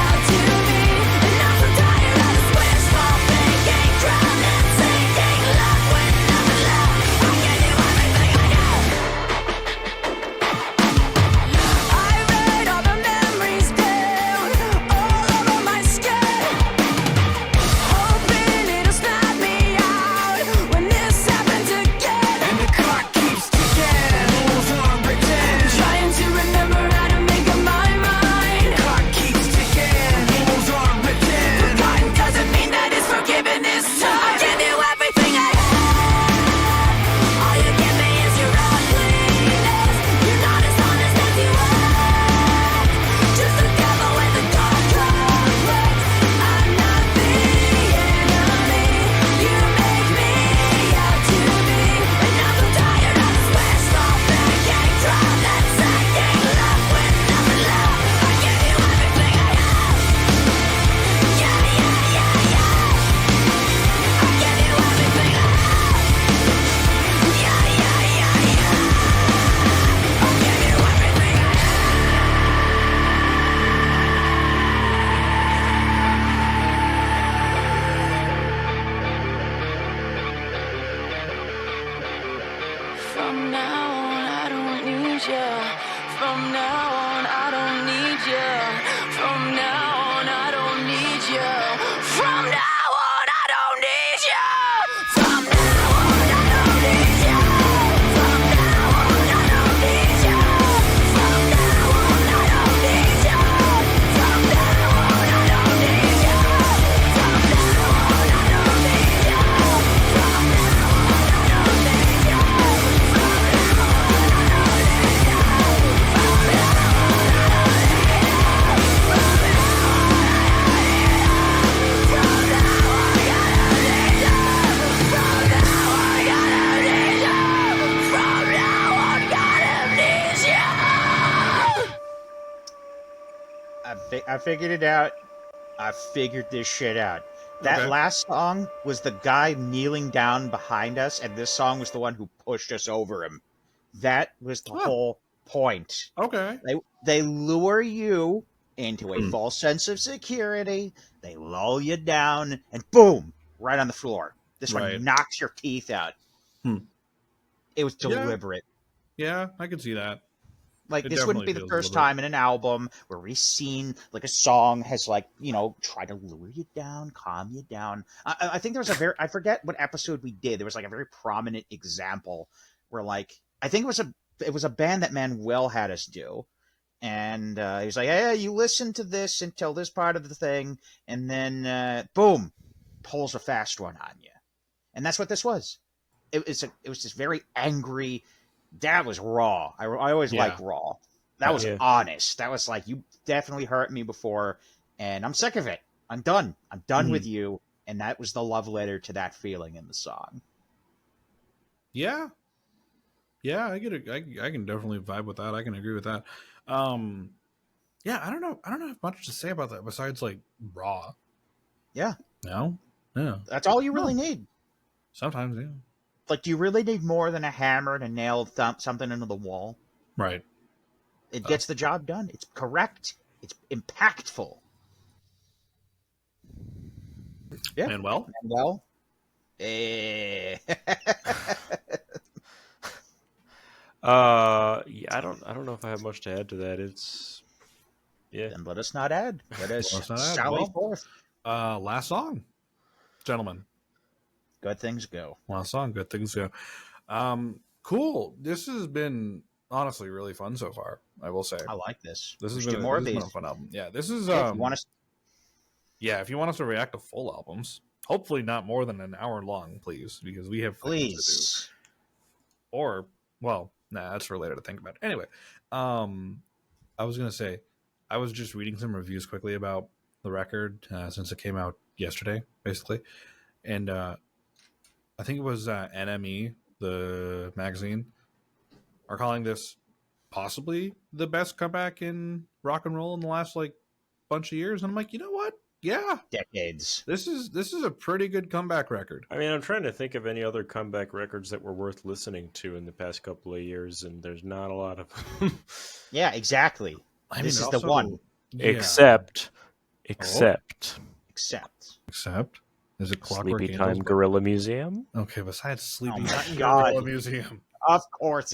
out to be. And I'm so tired of this wishful thinking, drowning, sinking, love with nothing left. I can do everything I have. I write all the memories down, all over my skin, hoping it'll snap me out when this happens again. And the clock keeps ticking, rules unwritten. Trying to remember how to make up my mind. Clock keeps ticking, rules unwritten. Forgotten doesn't mean that it's forgiven this time. I can do everything I have. All you give me is your ugliness. You're not as honest as you act. Just a devil with a dark complex. I'm not the enemy. You make me out to be. And I'm so tired of this wishful thinking, drowning, sinking, left with nothing left. I can do everything I have. Yeah, yeah, yeah, yeah. I can do everything I have. Yeah, yeah, yeah, yeah. I can do everything I have. From now on, I don't need you. From now on, I don't need you. From now on, I don't need you. From now on, I don't need you. From now on, I don't need you. From now on, I don't need you. From now on, I don't need you. From now on, I don't need you. From now on, I don't need you. From now on, I don't need you. I figured it out. I figured this shit out. That Okay. last song was the guy kneeling down behind us, and this song was the one who pushed us over him. That was the whole point. Okay. They lure you into a Hmm. false sense of security. They lull you down, and boom, right on the floor. This Right. one knocks your teeth out. Hmm. It was Yeah. deliberate. Yeah, I can see that. Like, It this wouldn't be definitely the feels first deliberate. time in an album where we've seen, like, a song has, like, tried to lure you down, calm you down. I think there was I forget what episode we did. There was, like, a very prominent example where, like, I think it was a band that Manuel had us do. And he was like, hey, you listen to this until this part of the thing, and then, boom, pulls a fast one on you. And that's what this was. It was this very angry. That was raw. I always like raw. That was honest. That was like, you definitely hurt me before, and I'm sick of it. I'm done. I'm done with you. And that was the love letter to that feeling in the song. Yeah. Yeah, I get it. I can definitely vibe with that. I can agree with that. Yeah, I don't know. I don't have much to say about that besides like raw. Yeah. No? Yeah. That's all you really need. Sometimes, yeah. Like, do you really need more than a hammer to nail something into the wall? Right. It gets the job done. It's correct. It's impactful. Yeah. Manuel? Yeah, I don't know if I have much to add to that. Then let us not add. Let us sally forth. Last song, gentlemen. Good things go. Last song, good things go. Cool. This has been honestly really fun so far, I will say. I like this. This has been more of a these. fun album. Yeah, this is. If you want us, if you want us to react to full albums, hopefully not more than an hour long, please, because we have things to do. Or, well, that's for later to think about. Anyway, I was gonna say, I was just reading some reviews quickly about the record since it came out yesterday, basically, and I think it was NME, the magazine, are calling this possibly the best comeback in rock and roll in the last bunch of years. And I'm like, you know what? Yeah, decades. This is a pretty good comeback record. I mean, I'm trying to think of any other comeback records that were worth listening to in the past couple of years, and there's not a lot of them. Yeah, exactly. This is the one. Yeah. Except. Is it Clockwork Sleepy Angels? Time Gorilla Museum? Okay, besides Sleepy my Time God. Gorilla Museum. Of course,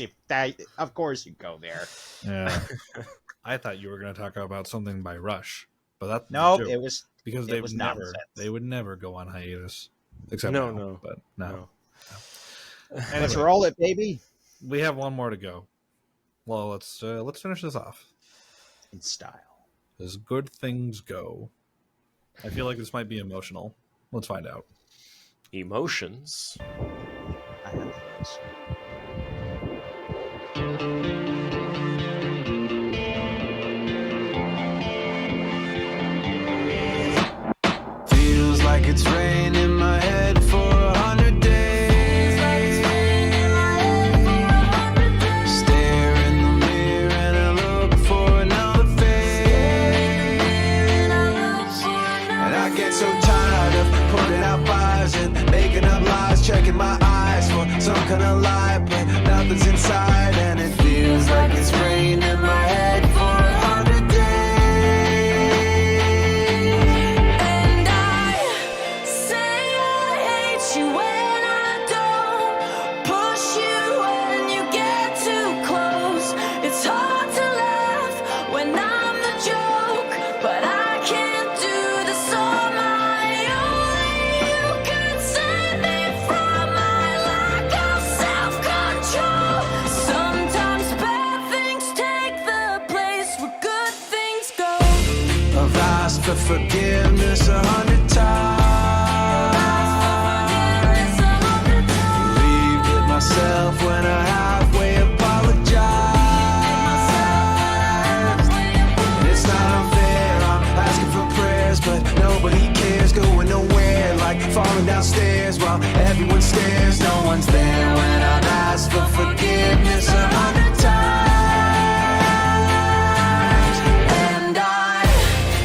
of course you go there. Yeah. I thought you were going to talk about something by Rush, but that's no, a joke, it was because it was nonsense. They would never go on hiatus. Except No. Anyway, Let's roll it, baby. We have one more to go. Well, let's finish this off In style. as good things go. I feel like this might be emotional. Let's find out. Emotions. I have those. Feels like it's rained in my head for 100 days. Stare in the mirror and I look for another face. And I get so tired of putting out fires and making up lies, checking my eyes for some kind of lie, but nothing's inside. And it feels like it's rained in my head for 100 days. And I say I hate you when I don't push you when you get too close. It's hard to laugh when I'm the joke, but I can't do this on my own. You could save me from my lack of self-control. Sometimes bad things take the place where good things go. I've asked for forgiveness 100 times. Believed it myself when I halfway apologized. And it's not unfair, I'm asking for prayers, but nobody cares. Going nowhere, like falling downstairs while everyone stares. No one's there when I've asked for forgiveness 100 times. And I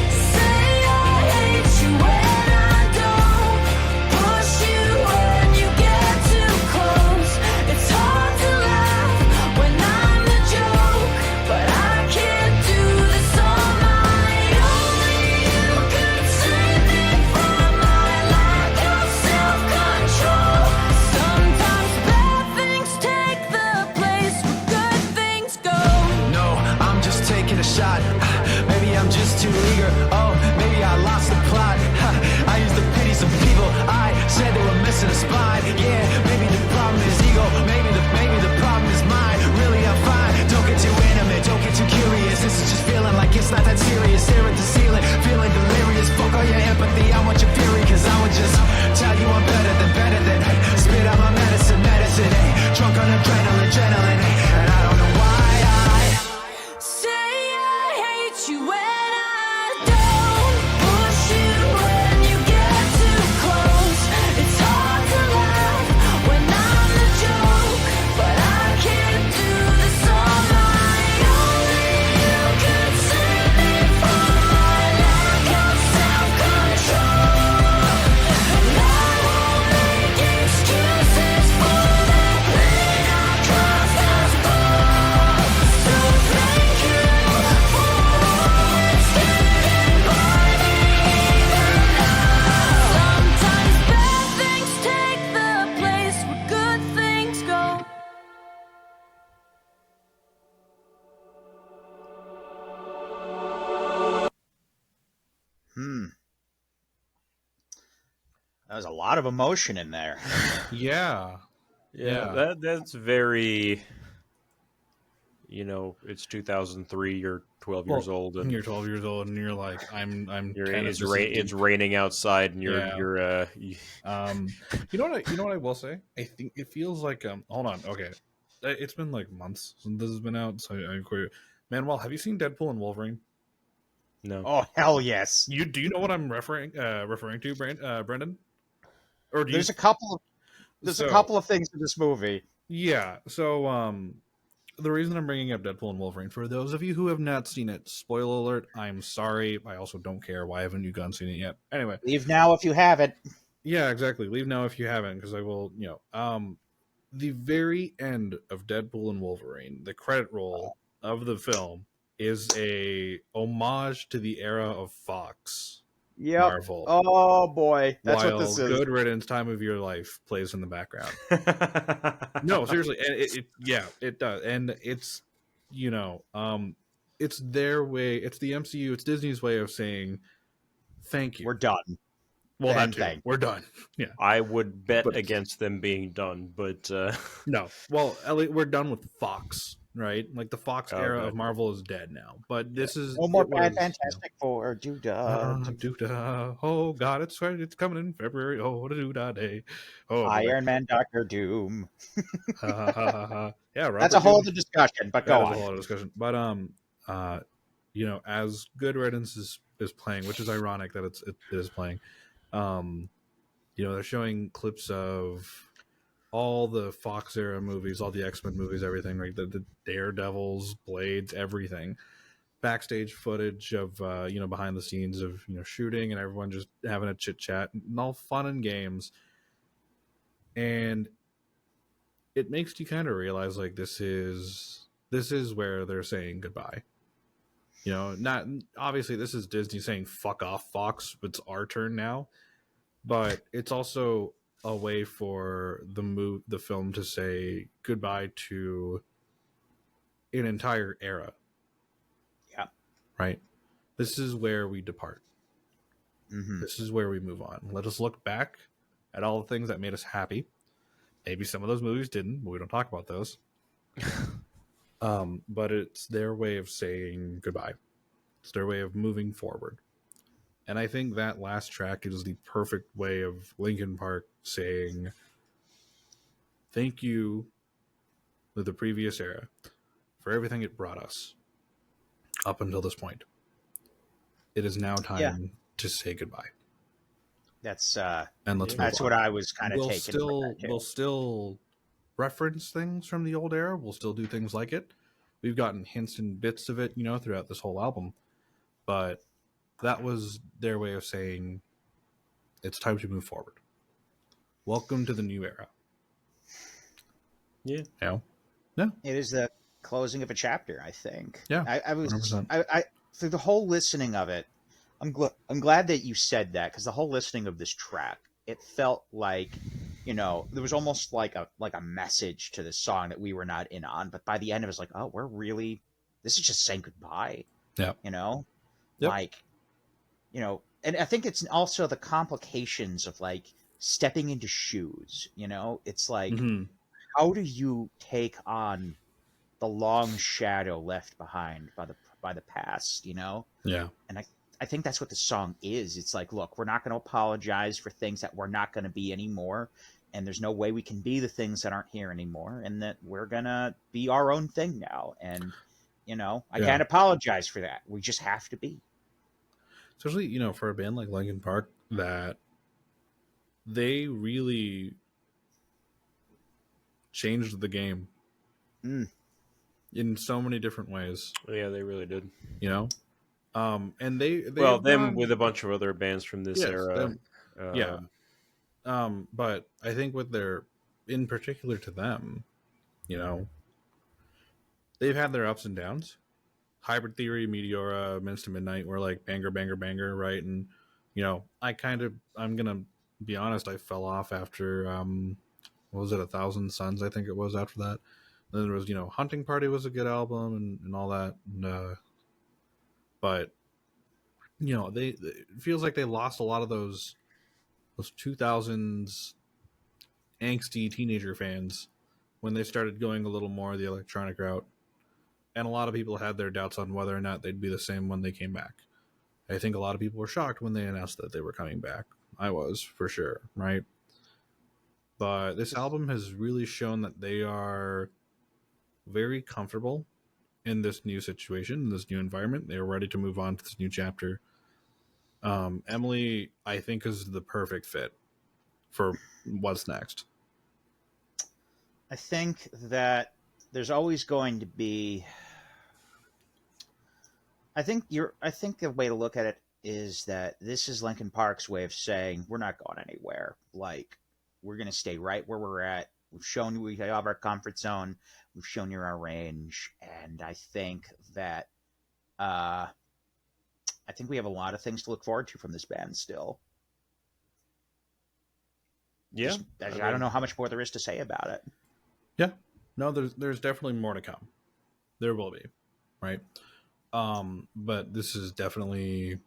say I hate you when I don't push you when you get too close. It's hard to laugh when I'm the joke, but I can't do this on my own. You could save me from my lack of self-control. Sometimes bad things take the place where good things go. No, I'm just taking a shot. Maybe I'm just too eager. Oh, maybe I lost the plot. I used to pity some people. I said they were missing a spine. Yeah, maybe the problem is ego. Maybe the problem is mine. Really, I'm fine. Don't get too intimate. Don't get too curious. This is just feeling like it's not that serious. Stare at the ceiling, feeling delirious. Fuck all your empathy. I want your fury, cause I would just tell you I'm better than. Hey, spit out my medicine. Hey, drunk on adrenaline. Hey, and I don't know why Say I hate you when I don't push you when you get too close. It's hard to laugh when I'm the joke, but I can't do this on my own. You could save me from my There's a lot of emotion in there. Yeah. That's very. It's 2003. You're 12 years old, and you're 12 years old, and you're like, I'm 10. it's raining outside, and you're you know what I will say? I think it feels like hold on, okay, it's been like months since this has been out, so I'm quite. Manuel, have you seen Deadpool and Wolverine? No. Oh hell yes. Do you know what I'm referring to, Brendan? Or there's a couple of things in this movie. Yeah. So the reason I'm bringing up Deadpool and Wolverine, for those of you who have not seen it, spoiler alert, I'm sorry. I also don't care. Why haven't you gone seen it yet? Anyway, leave now if you haven't. Yeah, exactly. Leave now if you haven't, because I will. The very end of Deadpool and Wolverine, the credit roll of the film is a homage to the era of Fox. Yep. Marvel. Oh boy, that's while what this is. Good Riddance, Time of Your Life plays in the background. No, seriously, it does, and it's it's their way. It's the MCU. It's Disney's way of saying thank you. We're done. Well, that too. We're done. Yeah, I would bet against them being done, but no. Well, Elliot, we're done with Fox. Right, like the Fox era of Marvel is dead now. But this is no more Fantastic Four. Doodah. Oh God, it's coming in February. Oh, the Doodah day. Oh, Iron Man, Doctor Doom. Yeah, Robert that's a whole other discussion. But go on. A whole other discussion. But as Good Riddance is playing, which is ironic that it is playing. They're showing clips of all the Fox era movies, all the X-Men movies, everything, right? The Daredevils, Blades, everything. Backstage footage of, behind the scenes of, shooting and everyone just having a chit chat and all fun and games. And it makes you kind of realize like this is where they're saying goodbye. Not obviously this is Disney saying fuck off Fox, it's our turn now. But it's also a way for the film to say goodbye to an entire era. Yeah. Right? This is where we depart. Mm-hmm. This is where we move on. Let us look back at all the things that made us happy. Maybe some of those movies didn't, but we don't talk about those. But it's their way of saying goodbye. It's their way of moving forward. And I think that last track is the perfect way of Linkin Park saying thank you to the previous era for everything it brought us up until this point. It is now time to say goodbye. That's and let's that's move on. What I was kind of taking. We'll still reference things from the old era. We'll still do things like it. We've gotten hints and bits of it, throughout this whole album. But that was their way of saying it's time to move forward. Welcome to the new era. Yeah. No. It is the closing of a chapter, I think. Yeah. I was 100%. I through the whole listening of it, I'm glad that you said that, because the whole listening of this track, it felt like, there was almost like a message to the song that we were not in on, but by the end it was like, oh, this is just saying goodbye. Yeah. Yep. And I think it's also the complications of like stepping into shoes, it's like, how do you take on the long shadow left behind by the past, Yeah. And I think that's what the song is. It's like, look, we're not going to apologize for things that we're not going to be anymore. And there's no way we can be the things that aren't here anymore. And that we're going to be our own thing now. And, I can't apologize for that. We just have to be. Especially, for a band like Linkin Park, that they really changed the game in so many different ways. Yeah, they really did. And they them with a bunch of other bands from this era. But I think in particular to them, they've had their ups and downs. Hybrid Theory, Meteora, Minutes to Midnight were like banger, banger, banger, right? And I'm gonna be honest, I fell off after what was it, 1,000 Suns? I think it was after that. Then there was Hunting Party was a good album and all that. And, but it feels like they lost a lot of those those 2000s angsty teenager fans when they started going a little more the electronic route. And a lot of people had their doubts on whether or not they'd be the same when they came back. I think a lot of people were shocked when they announced that they were coming back. I was, for sure, right? But this album has really shown that they are very comfortable in this new situation, in this new environment. They are ready to move on to this new chapter. Emily, I think, is the perfect fit for what's next. I think that there's always going to be... I think the way to look at it is that this is Linkin Park's way of saying we're not going anywhere. Like, we're going to stay right where we're at. We've shown you we have our comfort zone. We've shown you our range, and I think that I think we have a lot of things to look forward to from this band still. Yeah, I don't know how much more there is to say about it. Yeah, no, there's definitely more to come. There will be, right? But this is definitely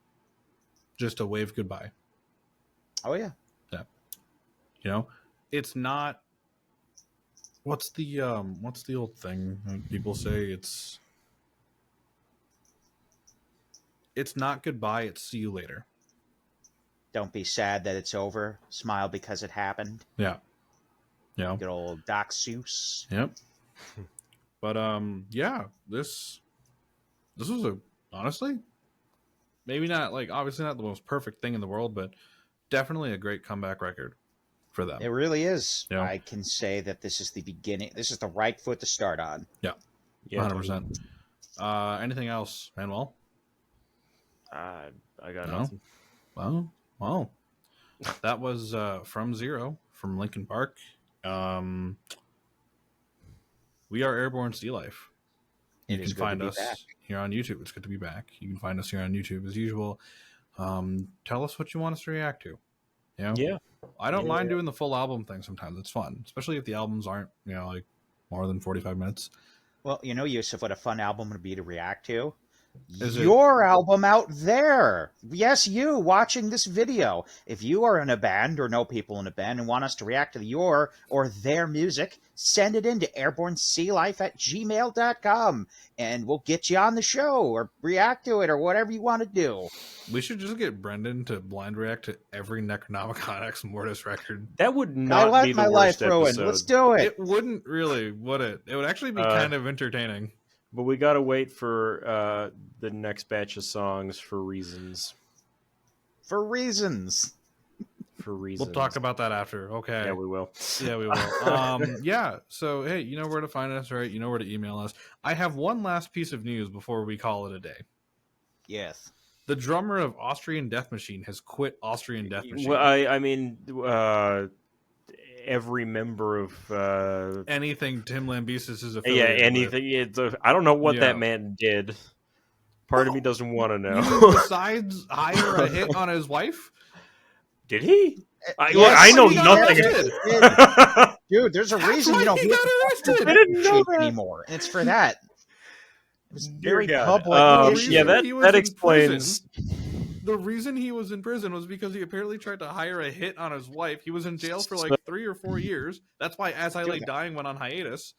just a wave goodbye. Oh yeah. Yeah. You know, it's not. What's the old thing people say? It's not goodbye. It's see you later. Don't be sad that it's over. Smile because it happened. Yeah. Yeah. Good old Doc Seuss. Yep. But yeah, this was honestly maybe not obviously not the most perfect thing in the world, but definitely a great comeback record for them. It really is. Yeah. I can say that this is the beginning. This is the right foot to start on. Yeah. 100%. Anything else, Manuel? I got nothing. Well, that was From Zero from Linkin Park. We are Airborne Sea Life. You can find us here on YouTube. It's good to be back. You can find us here on YouTube as usual. Tell us what you want us to react to. You know? Yeah. I don't mind doing the full album thing sometimes. It's fun, especially if the albums aren't, more than 45 minutes. Well, Yusuf, what a fun album would be to react to. Is Your album out there. Yes, you watching this video. If you are in a band or know people in a band and want us to react to your or their music, send it in to airbornesealife@gmail.com and we'll get you on the show or react to it or whatever you want to do. We should just get Brendan to blind react to every Necronomicon Ex Mortis record. That would not be the my worst life ruined. episode. Let's do it. It wouldn't really, would it? It would actually be kind of entertaining. But we got to wait for the next batch of songs for reasons. For reasons. For reasons. We'll talk about that after. Okay. Yeah, we will. Yeah, we will. Yeah. So, hey, you know where to find us, right? You know where to email us. I have one last piece of news before we call it a day. Yes. The drummer of Austrian Death Machine has quit Austrian Death Machine. Well, I mean, every member of anything Tim Lambesis is yeah, affiliated anything. I don't know what that man did. Part of me doesn't want to know. Besides hire a hit on his wife, did he? Yes, I know he nothing. Dude, there's a reason you don't got arrested. I didn't know that anymore. And it's for that. It was very God. public. Yeah, that explains. The reason he was in prison was because he apparently tried to hire a hit on his wife. He was in jail for 3 or 4 years. That's why As I Lay Dying went on hiatus.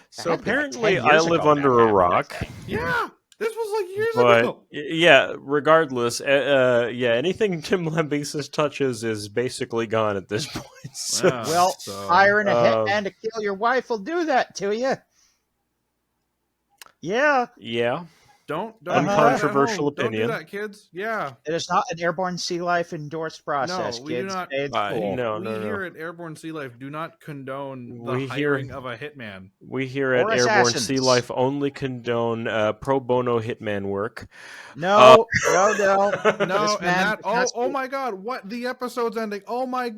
So apparently I live under a rock. Yeah, this was years but, ago. Yeah, regardless, anything Tim Lambesis touches is basically gone at this point. So, hiring a hitman to kill your wife will do that to you. Yeah. Yeah. Don't uncontroversial opinion. Don't do that, kids. Yeah. It is not an Airborne Sea Life endorsed process, No, we kids. do not. It's cool. No. Here at Airborne Sea Life do not condone the hiring of a hitman. We here at Airborne Sea Life only condone pro bono hitman work. No. No, and that. Oh my God! What the episode's ending? Oh my